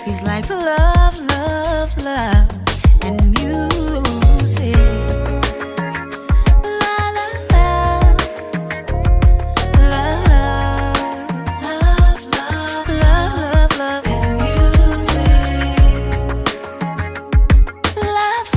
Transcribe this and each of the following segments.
He's like love, love, love, and music. La la la, love, love, love, love, love, and music. Love,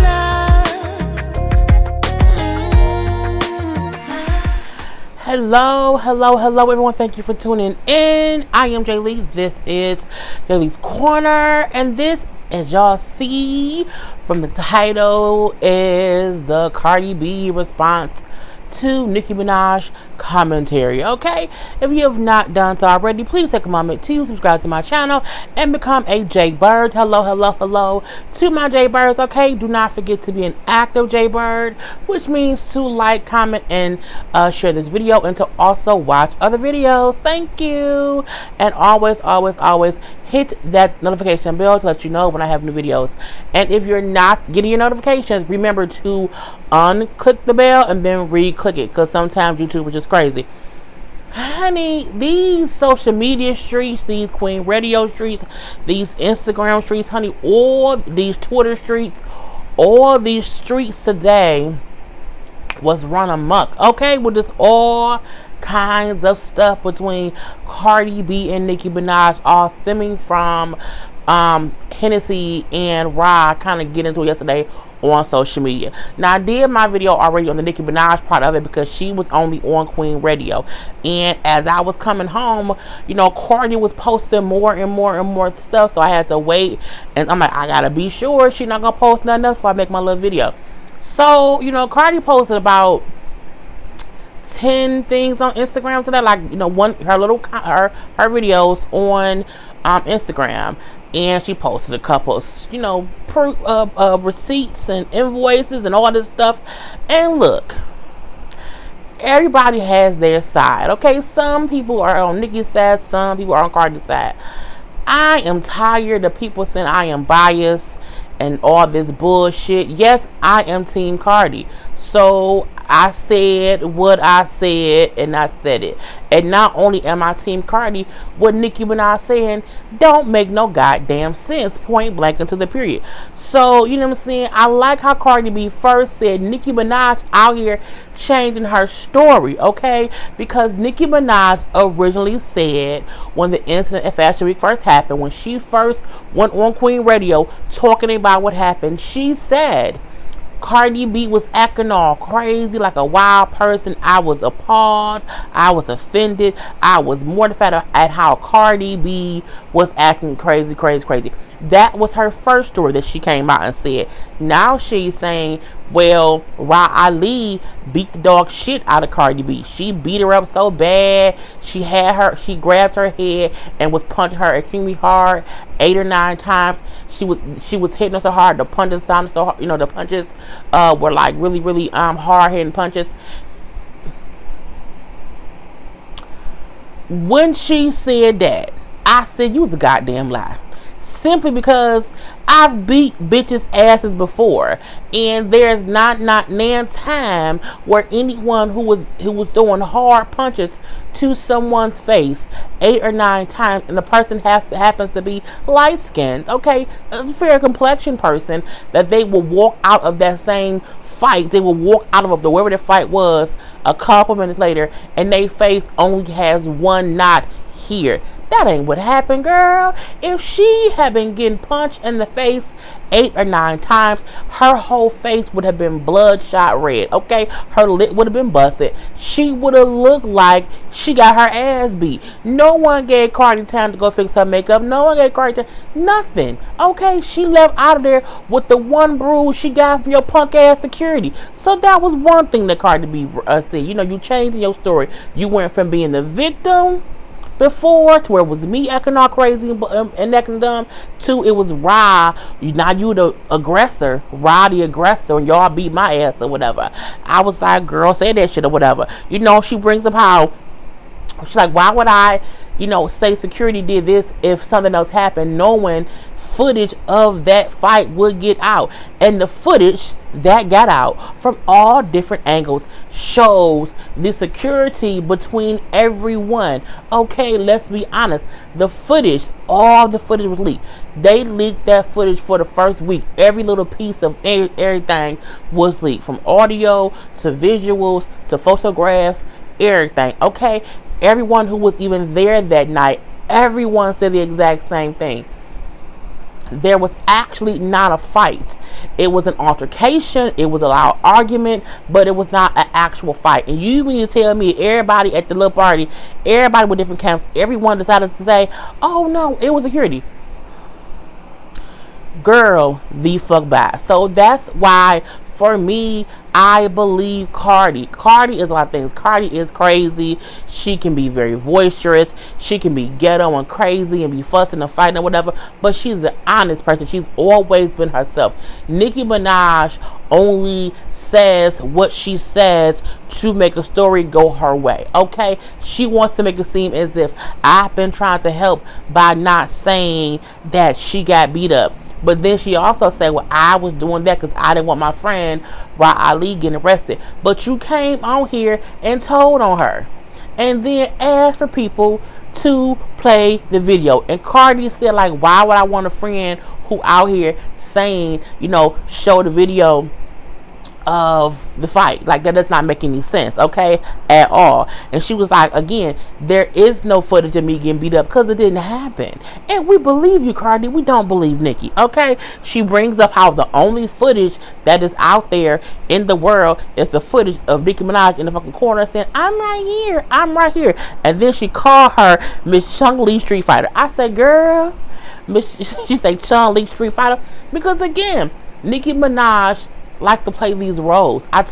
love. Hello, everyone. Thank you for tuning in. I am Jay Lee. This is Jay Lee's Corner, and this, as y'all see from the title, is the Cardi B response to Nicki Minaj commentary. Okay, if you have not done so already, please take a moment to subscribe to my channel and become a Jaybird. Hello to my Jaybirds. Okay, do not forget to be an active Jaybird, which means to like, comment, and share this video, and to also watch other videos. Thank you. And always hit that notification bell to let you know when I have new videos. And if you're not getting your notifications, remember to unclick the bell and then re-click it, because sometimes YouTube is just crazy. Honey, these social media streets, these Queen Radio streets, these Instagram streets, honey, all these Twitter streets, all these streets today was run amok, okay, with this all kinds of stuff between Cardi B and Nicki Minaj, all stemming from Hennessy and Rod kind of get into it yesterday on social media. Now, I did my video already on the Nicki Minaj part of it because she was only on Queen Radio, and as I was coming home, you know, Cardi was posting more and more stuff, so I had to wait, and I'm like, I gotta be sure she's not gonna post nothing else before I make my little video. So, you know, Cardi posted about 10 things on Instagram today, like, you know, her videos on Instagram, and she posted a couple, you know, receipts and invoices and all this stuff. And look, everybody has their side, okay? Some people are on Nicki's side, some people are on Cardi's side. I am tired of people saying I am biased and all this bullshit. Yes, I am Team Cardi. So I said what I said, and I said it. And not only am I Team Cardi, what Nicki Minaj saying don't make no goddamn sense, point blank into the period. So, you know what I'm saying? I like how Cardi B first said Nicki Minaj out here changing her story, okay? Because Nicki Minaj originally said when the incident at Fashion Week first happened, when she first went on Queen Radio talking about what happened, she said Cardi B was acting all crazy like a wild person. I was appalled. I was offended. I was mortified at how Cardi B was acting crazy. That was her first story that she came out and said. Now she's saying, well, Ra Ali beat the dog shit out of Cardi B. She beat her up so bad. She grabbed her head and was punching her extremely hard, 8 or 9 times. She was hitting her so hard. The punches sounded so hard. You know, the punches were like really hard hitting punches. When she said that, I said, you was a goddamn lie. Simply because I've beat bitches' asses before, and there's not nan time where anyone who was doing hard punches to someone's face 8 or 9 times, and the person happens to be light skinned, okay, a fair complexion person, that they will walk out of that same fight. They will walk out of wherever the fight was a couple minutes later, and their face only has one knot here. That ain't what happened, girl. If she had been getting punched in the face 8 or 9 times, her whole face would have been bloodshot red, okay? Her lip would have been busted. She would have looked like she got her ass beat. No one gave Cardi time to go fix her makeup. No one gave Cardi time. Nothing, okay? She left out of there with the one bruise she got from your punk ass security. So that was one thing that Cardi B said. You know, you changed your story. You went from being the victim before to where it was me acting all crazy and acting dumb to it was Ra. Now you the aggressor, Ra the aggressor, and y'all beat my ass or whatever. I was like, girl, say that shit or whatever. You know, she brings up how she's like, why would I, you know, say security did this if something else happened, knowing footage of that fight would get out. And the footage that got out from all different angles shows the security between everyone. Okay, let's be honest. The footage, all the footage was leaked. They leaked that footage for the first week. Every little piece of everything was leaked, from audio to visuals to photographs, everything. Okay, everyone who was even there that night, everyone said the exact same thing. There was actually not a fight. It was an altercation. It was a loud argument, but it was not an actual fight. And you mean to tell me everybody at the little party, everybody with different camps, everyone decided to say, oh no, it was security? Girl, the fuck bye. So that's why, for me, I believe Cardi. Cardi is a lot of things. Cardi is crazy. She can be very boisterous. She can be ghetto and crazy and be fussing and fighting or whatever. But she's an honest person. She's always been herself. Nicki Minaj only says what she says to make a story go her way. Okay? She wants to make it seem as if I've been trying to help by not saying that she got beat up. But then she also said, well, I was doing that because I didn't want my friend Ra Ali getting arrested. But you came on here and told on her. And then asked for people to play the video. And Cardi said, like, why would I want a friend who out here saying, show the video of the fight? Like, that does not make any sense, okay, at all. And she was like, again, there is no footage of me getting beat up because it didn't happen. And we believe you, Cardi. We don't believe Nicki, okay? She brings up how the only footage that is out there in the world is the footage of Nicki Minaj in the fucking corner saying, I'm right here. And then she called her Miss Chung Lee Street Fighter. I said, girl, she said Chung Lee Street Fighter, because again, Nicki Minaj like to play these roles. I've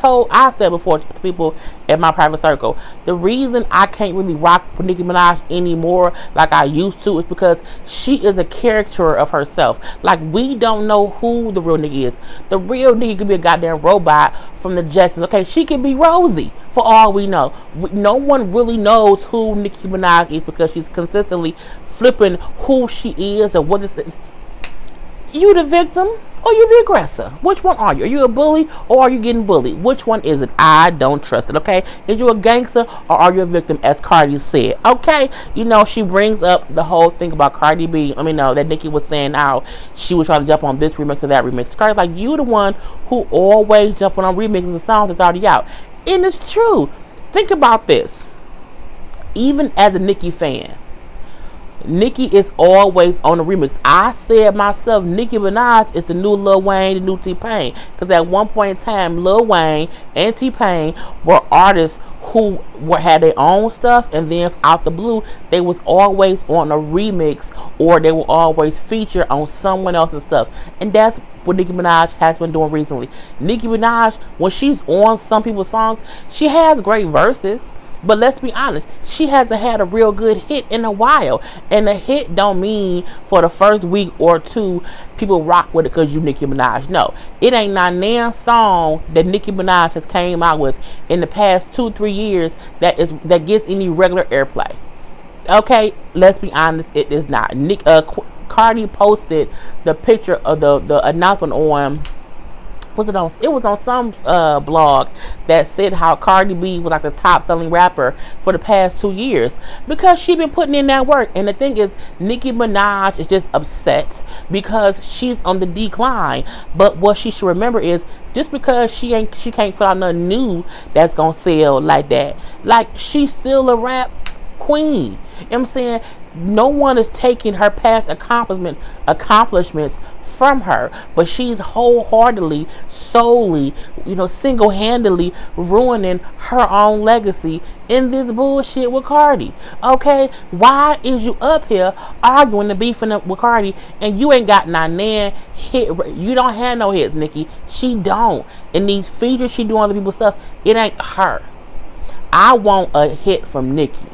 said before to people in my private circle, the reason I can't really rock with Nicki Minaj anymore like I used to is because she is a caricature of herself. Like, we don't know who the real Nicki is. The real Nicki could be a goddamn robot from the Jetsons. Okay, she could be Rosie for all we know. No one really knows who Nicki Minaj is because she's consistently flipping who she is or what is. You the victim or you the aggressor? Which one are you? Are you a bully or are you getting bullied? Which one is it? I don't trust it, okay? Is you a gangster or are you a victim, as Cardi said? Okay, she brings up the whole thing about Cardi B. That Nicki was saying how she was trying to jump on this remix or that remix. Cardi, like, you the one who always jumping on remixes of songs that's already out. And it's true. Think about this. Even as a Nicki fan, Nicki is always on the remix. I said myself, Nicki Minaj is the new Lil Wayne, the new T-Pain. Because at one point in time, Lil Wayne and T-Pain were artists who had their own stuff, and then out the blue, they was always on a remix, or they will always feature on someone else's stuff. And that's what Nicki Minaj has been doing recently. Nicki Minaj, when she's on some people's songs, she has great verses. But let's be honest, she hasn't had a real good hit in a while. And a hit don't mean for the first week or two people rock with it because you Nicki Minaj. No, it ain't not nan song that Nicki Minaj has came out with in the past 2-3 years that gets any regular airplay. Okay, let's be honest, it is not. Cardi posted the picture of the announcement on. It was on some blog that said how Cardi B was like the top selling rapper for the past 2 years because she been putting in that work. And the thing is, Nicki Minaj is just upset because she's on the decline. But what she should remember is, just because she can't put out nothing new that's gonna sell like that, like, she's still a rap queen. You know what I'm saying? No one is taking her past accomplishments from her, but she's wholeheartedly, solely, single-handedly ruining her own legacy in this bullshit with Cardi. Okay, why is you up here arguing the beefing up with Cardi and you ain't got nan hit? You don't have no hits, Nicki. She don't. And these features she do on other people's stuff, it ain't her. I want a hit from Nicki.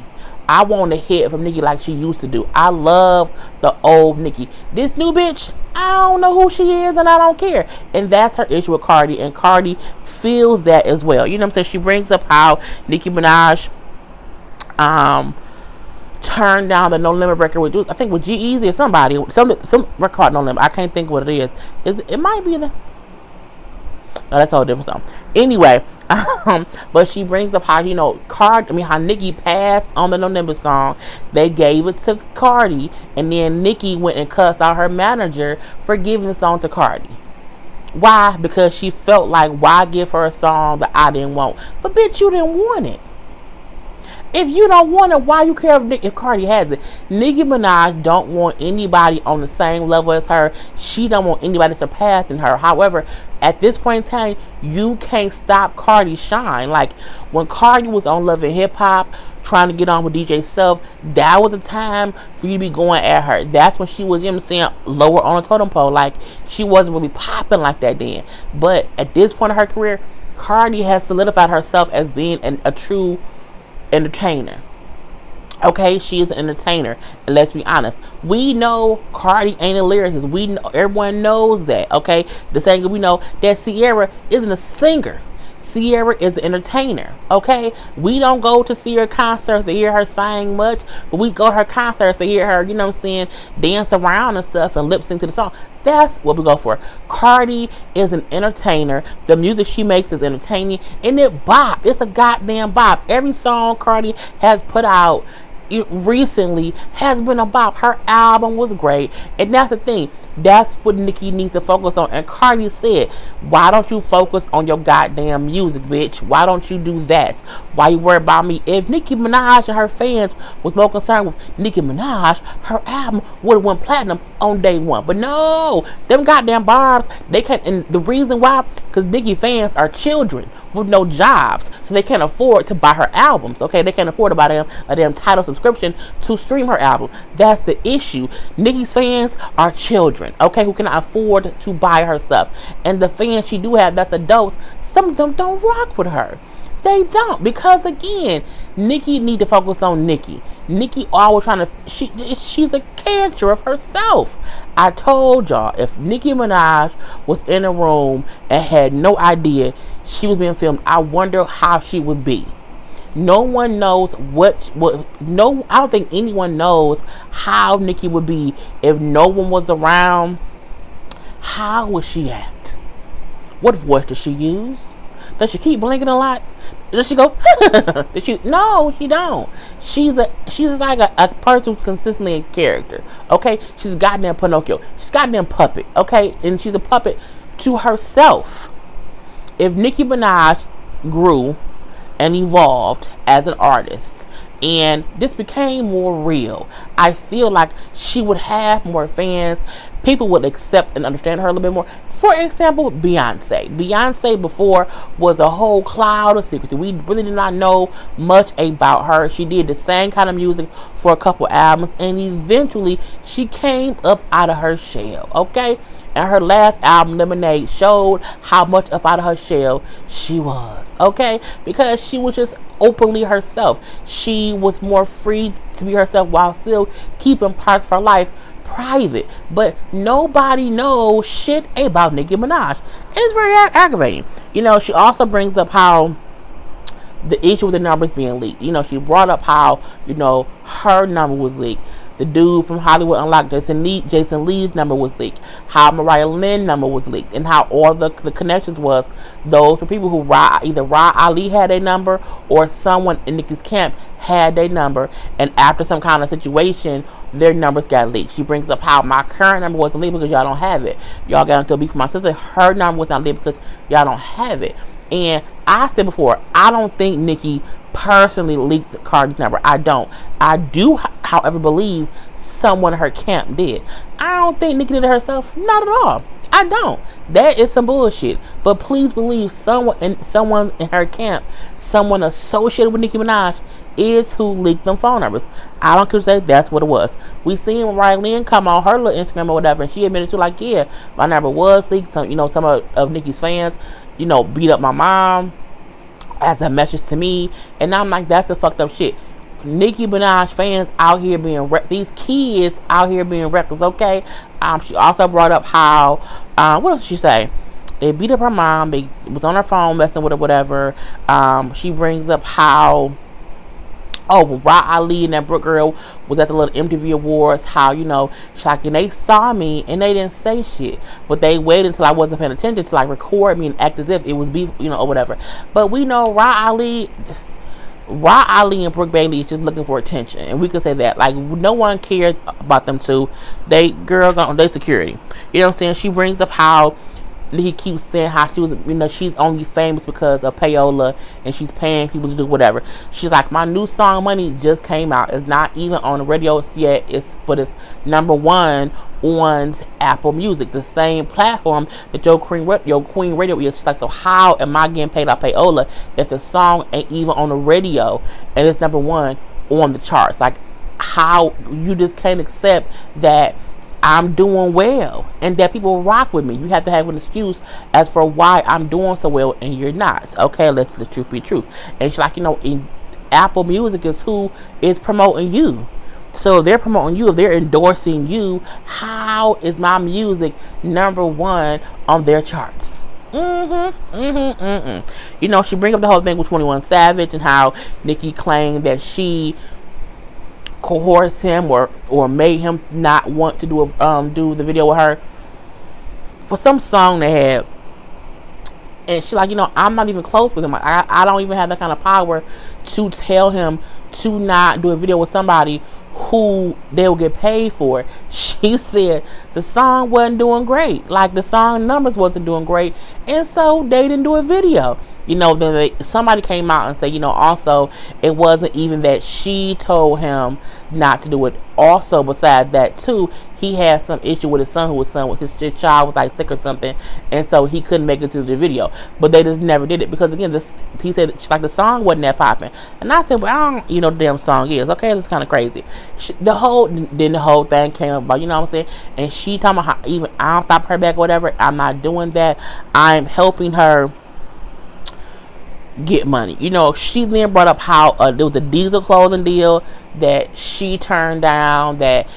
I want a hit from Nicki like she used to do. I love the old Nicki. This new bitch, I don't know who she is and I don't care. And that's her issue with Cardi. And Cardi feels that as well. You know what I'm saying? She brings up how Nicki Minaj turned down the No Limit record with, I think, with G-Eazy or somebody. Some record No Limit. I can't think what it is. It might be the... No, that's a whole different song. Anyway, but she brings up how, how Nicki passed on the No Number song. They gave it to Cardi, and then Nicki went and cussed out her manager for giving the song to Cardi. Why? Because she felt like, why give her a song that I didn't want? But bitch, you didn't want it. If you don't want it, why you care if Cardi has it? Nicki Minaj don't want anybody on the same level as her. She don't want anybody surpassing her. However, at this point in time, you can't stop Cardi's shine. Like, when Cardi was on Love and Hip Hop, trying to get on with DJ Self, that was a time for you to be going at her. That's when she was, lower on the totem pole. Like, she wasn't really popping like that then. But at this point in her career, Cardi has solidified herself as being a true entertainer. Okay, she is an entertainer, and let's be honest, we know Cardi ain't a lyricist. We know, everyone knows that. Okay, the same we know that Sierra isn't a singer. Sierra is an entertainer. Okay, we don't go to see her concerts to hear her sing much, but we go to her concerts to hear her, dance around and stuff and lip sync to the song. That's what we go for. Cardi is an entertainer. The music she makes is entertaining, and it bop. It's a goddamn bop. Every song Cardi has put out recently has been a bop. Her album was great, and that's the thing. That's what Nicki needs to focus on. And Cardi said, why don't you focus on your goddamn music, bitch? Why don't you do that? Why you worry about me? If Nicki Minaj and her fans was more concerned with Nicki Minaj, her album would have went platinum on day one. But no, them goddamn barbs, they can't. And the reason why, because Nicki fans are children with no jobs, so they can't afford to buy her albums. Okay, they can't afford to buy a damn title subscription to stream her album. That's the issue. Nicki's fans are children, okay, who cannot afford to buy her stuff. And the fans she do have that's adults, some of them don't rock with her. They don't, because again, Nicki need to focus on Nicki. Nicki always trying to, she's a character of herself. I told y'all, if Nicki Minaj was in a room and had no idea she was being filmed, I wonder how she would be. No one knows I don't think anyone knows how Nicki would be if no one was around. How would she act? What voice does she use? Does she keep blinking a lot? Does she go? No, she don't. She's like a person who's consistently in character. Okay, she's goddamn Pinocchio. She's goddamn puppet. Okay, and she's a puppet to herself. If Nicki Minaj grew and evolved as an artist, and this became more real, I feel like she would have more fans. People would accept and understand her a little bit more. For example, Beyonce before was a whole cloud of secrecy. We really did not know much about her. She did the same kind of music for a couple albums, and eventually she came up out of her shell. Okay, and her last album, Lemonade, showed how much up out of her shell she was. Okay, because she was just openly herself. She was more free to be herself while still keeping parts of her life private. But nobody knows shit about Nicki Minaj. And it's very aggravating. She also brings up how the issue with the numbers being leaked. She brought up how, her number was leaked. The dude from Hollywood Unlocked, Jason Lee's number was leaked. How Mariah Lynn's number was leaked. And how all the connections was those for people who either Ra Ali had a number or someone in Nicki's camp had their number. And after some kind of situation, their numbers got leaked. She brings up how my current number wasn't leaked because y'all don't have it. Y'all got into a beef with my sister. Her number was not leaked because y'all don't have it. And I said before, I don't think Nicki personally leaked Cardi's number. I don't. I do, however, believe someone in her camp did. I don't think Nicki did it herself. Not at all. I don't. That is some bullshit. But please believe someone in her camp, someone associated with Nicki Minaj, is who leaked them phone numbers. I don't care to say that's what it was. We seen Mariah Lynn come on her little Instagram or whatever, and she admitted to like, yeah, my number was leaked. Some of Nicki's fans, beat up my mom as a message to me, and I'm like, that's the fucked up shit. Nicki Minaj fans out here being these kids out here being reckless. Okay. She also brought up how what else did she say? They beat up her mom. They was on her phone messing with her, whatever. She brings up how Oh, well, Rod Ali and that Brooke girl was at the little MTV Awards. How, she's like, and they saw me and they didn't say shit, but they waited until I wasn't paying attention to like record me and act as if it was beef, or whatever. But we know Rod Ali and Brooke Bailey is just looking for attention, and we could say that like no one cares about them two. They security. You know what I'm saying? She brings up how he keeps saying how she was, she's only famous because of payola and she's paying people to do whatever. She's like, my new song Money just came out. It's not even on the radio yet. But it's #1 on Apple Music, the same platform that your Queen Radio is. She's like, so how am I getting paid out payola if the song ain't even on the radio and it's #1 on the charts? Like, how you just can't accept that I'm doing well and that people rock with me. You have to have an excuse as for why I'm doing so well and you're not. Okay, let's the truth be truth. And she's like, in Apple Music is who is promoting you. So they're promoting you, if they're endorsing you, how is my music #1 on their charts? She brings up the whole thing with 21 Savage and how Nicki claimed that she coerced him or made him not want to do the video with her for some song they had. And she's like, I'm not even close with him. I don't even have that kind of power to tell him to not do a video with somebody who they'll get paid for. She said the song wasn't doing great. Like, the song numbers wasn't doing great. And so they didn't do a video. Then somebody came out and said, also, it wasn't even that she told him not to do it. Also, besides that, too, he had some issue with his son, his child was like sick or something, and so he couldn't make it to the video. But they just never did it because, again, he said, the song wasn't that popping. And I said, well, I don't, the damn song is. Okay, that's kind of crazy. The whole thing came about, you know what I'm saying? And she talking about how even I don't stop her back or whatever. I'm not doing that. I'm helping her get money. She then brought up how there was a Diesel clothing deal that she turned down, that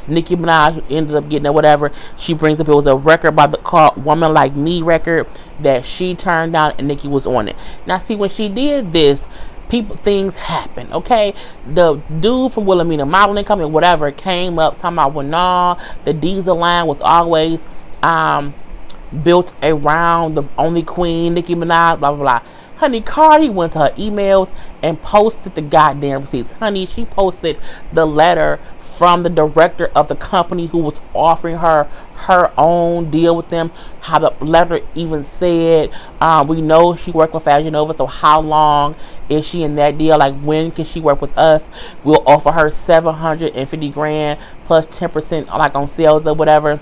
Nicki Minaj ended up getting or whatever. She brings up it was a record by the called Woman Like Me record that she turned down and Nicki was on it. Now see, when she did this, things happen, okay? The dude from Wilhelmina Modeling Company, whatever, came up talking about, well, nah, the Diesel line was always built around the only queen, Nicki Minaj, blah, blah, blah. Honey, Cardi went to her emails and posted the goddamn receipts. Honey, she posted the letter from the director of the company who was offering her own deal with them. How the letter even said, we know she worked with Fashion Nova, so how long is she in that deal? Like, when can she work with us? We'll offer her $750,000 plus 10% like on sales or whatever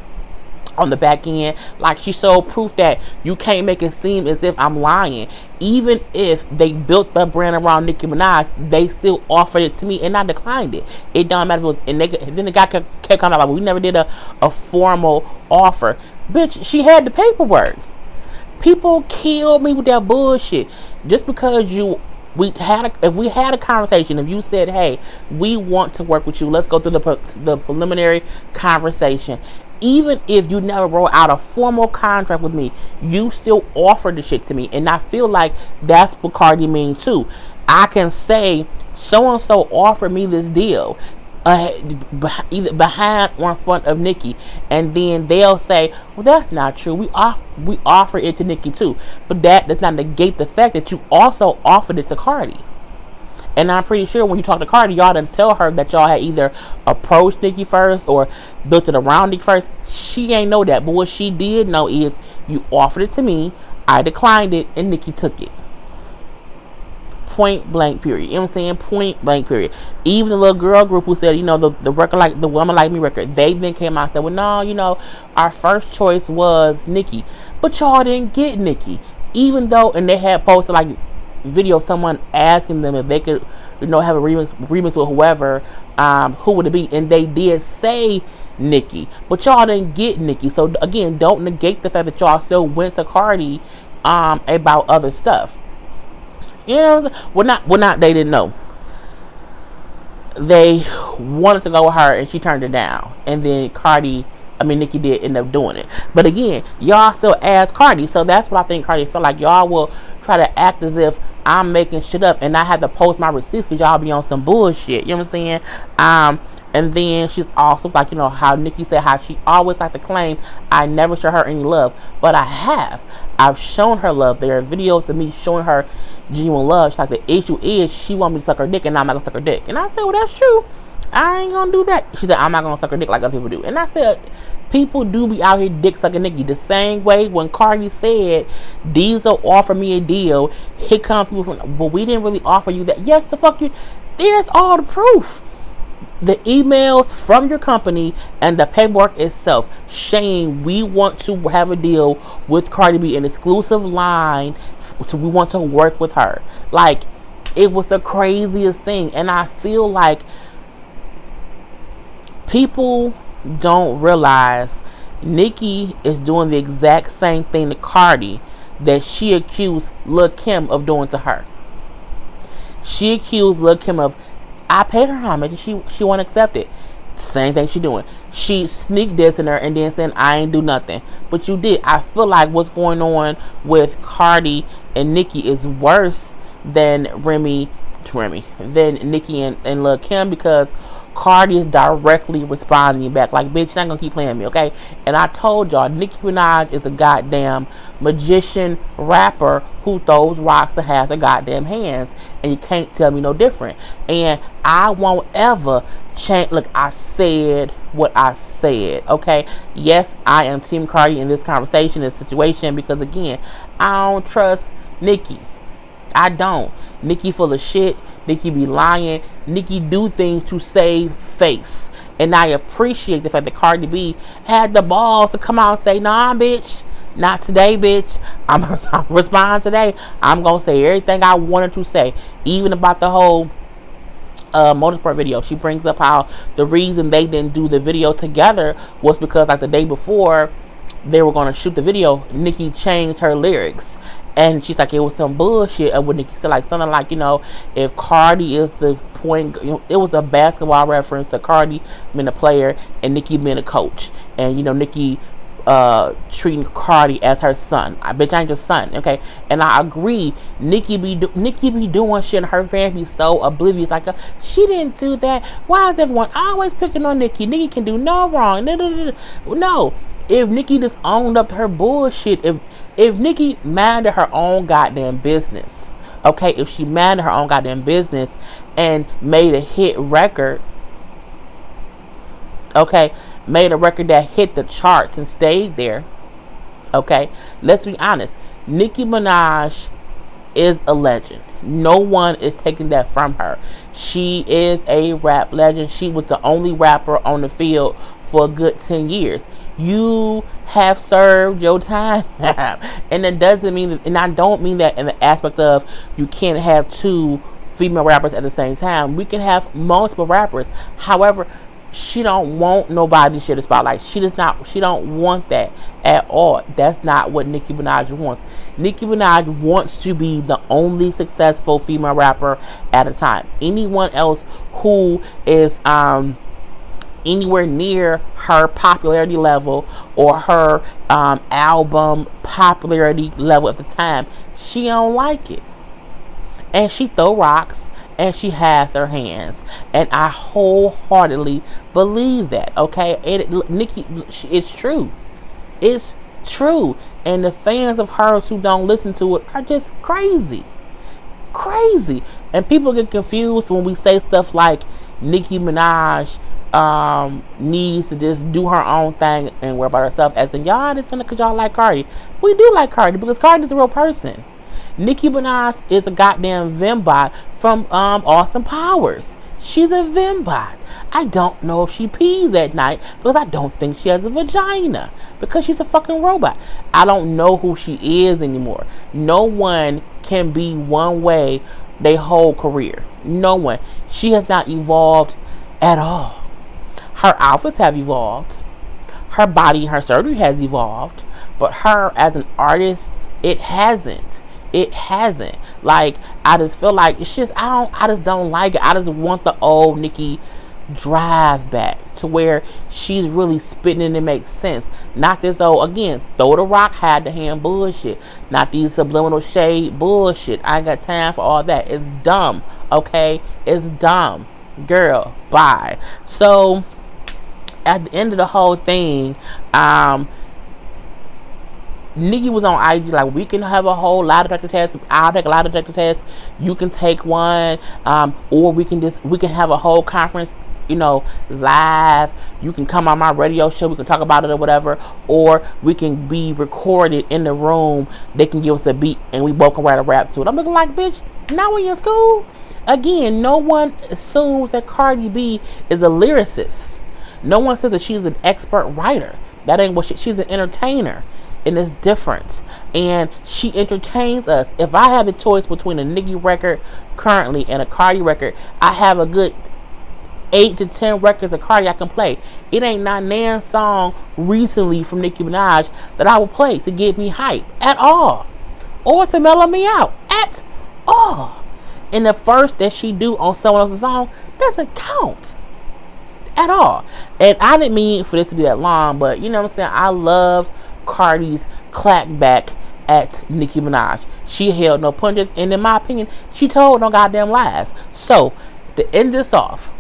on the back end. Like, she showed proof that you can't make it seem as if I'm lying. Even if they built the brand around Nicki Minaj, they still offered it to me and I declined it. It don't matter if it was, and then the guy kept coming out like, we never did a formal offer. Bitch, she had the paperwork. People killed me with that bullshit. Just because if we had a conversation, if you said, hey, we want to work with you, let's go through the preliminary conversation. Even if you never wrote out a formal contract with me, you still offered the shit to me. And I feel like that's what Cardi means too. I can say, so-and-so offered me this deal, either behind or in front of Nicki. And then they'll say, well, that's not true. We offer it to Nicki too. But that does not negate the fact that you also offered it to Cardi. And I'm pretty sure when you talk to Cardi, y'all didn't tell her that y'all had either approached Nicki first or built it around Nicki first. She ain't know that. But what she did know is you offered it to me, I declined it, and Nicki took it. Point blank period. You know what I'm saying? Point blank period. Even the little girl group who said, the record, like the Woman Like Me record, they then came out and said, well, no, our first choice was Nicki. But y'all didn't get Nicki. Even though, and they had posted like video of someone asking them if they could, have a remix with whoever, who would it be? And they did say Nicki, but y'all didn't get Nicki. So again, don't negate the fact that y'all still went to Cardi about other stuff. You know what I'm saying? Well, not they didn't know. They wanted to go with her and she turned it down. And then Nicki did end up doing it. But again, y'all still asked Cardi. So that's what I think Cardi felt like. Y'all will try to act as if I'm making shit up, and I had to post my receipts because y'all be on some bullshit. You know what I'm saying? And then she's also like, you know, how Nicki said how she always likes to claim I never show her any love. But I have. I've shown her love. There are videos of me showing her genuine love. She's like, the issue is she want me to suck her dick and I'm not going to suck her dick. And I said, well, that's true. I ain't going to do that. She said, I'm not going to suck her dick like other people do. And I said, people do be out here dick sucking Nicki. The same way when Cardi said, Diesel offered me a deal. Here comes people from, well, we didn't really offer you that. Yes, the fuck you. There's all the proof. The emails from your company and the paperwork itself saying we want to have a deal with Cardi B, an exclusive line. We want to work with her. Like, it was the craziest thing. And I feel like people don't realize Nicki is doing the exact same thing to Cardi that she accused Lil' Kim of doing to her. She accused Lil' Kim of, I paid her homage and she won't accept it. Same thing she doing. She sneak dissing her and then saying I ain't do nothing. But you did. I feel like what's going on with Cardi and Nicki is worse than than Nicki and Lil' Kim, because Cardi is directly responding back like, bitch, you're not gonna keep playing me, okay? And I told y'all, Nicki Minaj is a goddamn magician rapper who throws rocks and has her goddamn hands, and you can't tell me no different. And I won't ever change. Look, I said what I said, okay? Yes, I am Team Cardi in this conversation, this situation, because again, I don't trust Nicki. I don't. Nicki full of shit. Nicki be lying. Nicki do things to save face. And I appreciate the fact that Cardi B had the balls to come out and say, nah, bitch. Not today, bitch. I'm respond today. I'm going to say everything I wanted to say. Even about the whole motorsport video. She brings up how the reason they didn't do the video together was because like the day before they were going to shoot the video, Nicki changed her lyrics. And she's like, it was some bullshit of what Nicki said, like something like, you know, if Cardi is the point, you know, it was a basketball reference to Cardi being a player and Nicki being a coach. And, you know, Nicki treating Cardi as her son. I bet I ain't your son, okay? And I agree, Nicki be doing shit and her fans be so oblivious, like, she didn't do that. Why is everyone always picking on Nicki? Nicki can do no wrong. No. If Nicki just owned up to her bullshit, if Nicki minded her own goddamn business, okay, if she minded her own goddamn business and made a hit record, okay, made a record that hit the charts and stayed there, okay, let's be honest, Nicki Minaj is a legend. No one is taking that from her. She is a rap legend. She was the only rapper on the field for a good 10 years. You have served your time. And it doesn't mean, and I don't mean that in the aspect of you can't have two female rappers at the same time. We can have multiple rappers. However, she don't want nobody to share the spotlight. She don't want that at all. That's not what Nicki Minaj wants. Nicki Minaj wants to be the only successful female rapper at a time. Anyone else who is anywhere near her popularity level or her album popularity level at the time, she don't like it. And she throw rocks and she has her hands, and I wholeheartedly believe that, okay? Nicki, it's true. It's true. And the fans of hers who don't listen to it are just crazy. And people get confused when we say stuff like Nicki Minaj needs to just do her own thing and worry about herself, as in y'all just because y'all like Cardi. We do like Cardi because Cardi's a real person. Nicki Minaj is a goddamn Vembot from Austin Powers. She's a Vembot. I don't know if she pees at night because I don't think she has a vagina because she's a fucking robot. I don't know who she is anymore. No one can be one way their whole career. No one. She has not evolved at all. Her outfits have evolved. Her body, her surgery has evolved. But her as an artist, it hasn't. It hasn't. Like, I just feel like it's just, I just don't like it. I just want the old Nicki drive back to where she's really spitting and it makes sense. Not this old, again, throw the rock, hide the hand bullshit. Not these subliminal shade bullshit. I ain't got time for all that. It's dumb, okay? It's dumb. Girl, bye. So, at the end of the whole thing, Nicki was on IG like, we can have a whole lie detector test. I'll take a lie detector test. You can take one, or we can have a whole conference, live. You can come on my radio show. We can talk about it or whatever, or we can be recorded in the room. They can give us a beat and we both can write a rap to it. I'm looking like, bitch, now when you're in school. Again, no one assumes that Cardi B is a lyricist. No one says that she's an expert writer. That ain't what she's an entertainer. And it's different. And she entertains us. If I had the choice between a Nicki record currently and a Cardi record, I have a good 8 to 10 records of Cardi I can play. It ain't not nan song recently from Nicki Minaj that I will play to get me hype at all. Or to mellow me out at all. And the first that she do on someone else's song doesn't count at all. And I didn't mean for this to be that long, but you know what I'm saying? I loved Cardi's clapback at Nicki Minaj. She held no punches, and in my opinion, she told no goddamn lies. So, to end this off,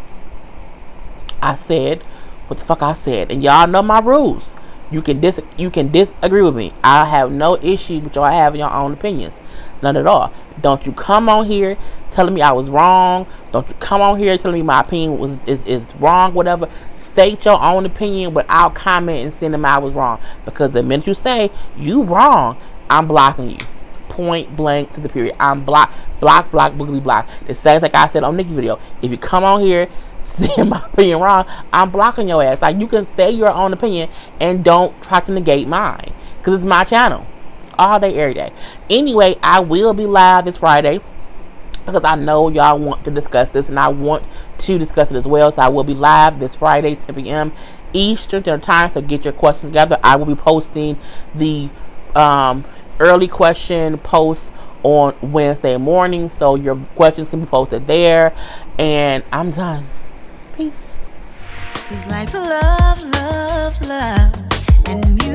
I said what the fuck I said, and y'all know my rules. You can disagree with me. I have no issue with y'all having your own opinions. None at all. Don't you come on here telling me I was wrong. Don't you come on here telling me my opinion is wrong, whatever. State your own opinion without commenting and saying that I was wrong. Because the minute you say you wrong, I'm blocking you. Point blank to the period. I'm block, boogly block. The same thing I said on Nicki video. If you come on here saying my opinion wrong, I'm blocking your ass. Like, you can say your own opinion and don't try to negate mine. Because it's my channel. All day, every day. Anyway, I will be live this Friday because I know y'all want to discuss this and I want to discuss it as well. So I will be live this Friday, 10 p.m. Eastern Standard Time. So get your questions together. I will be posting the early question post on Wednesday morning. So your questions can be posted there. And I'm done. Peace. It's like love, love, love, and music.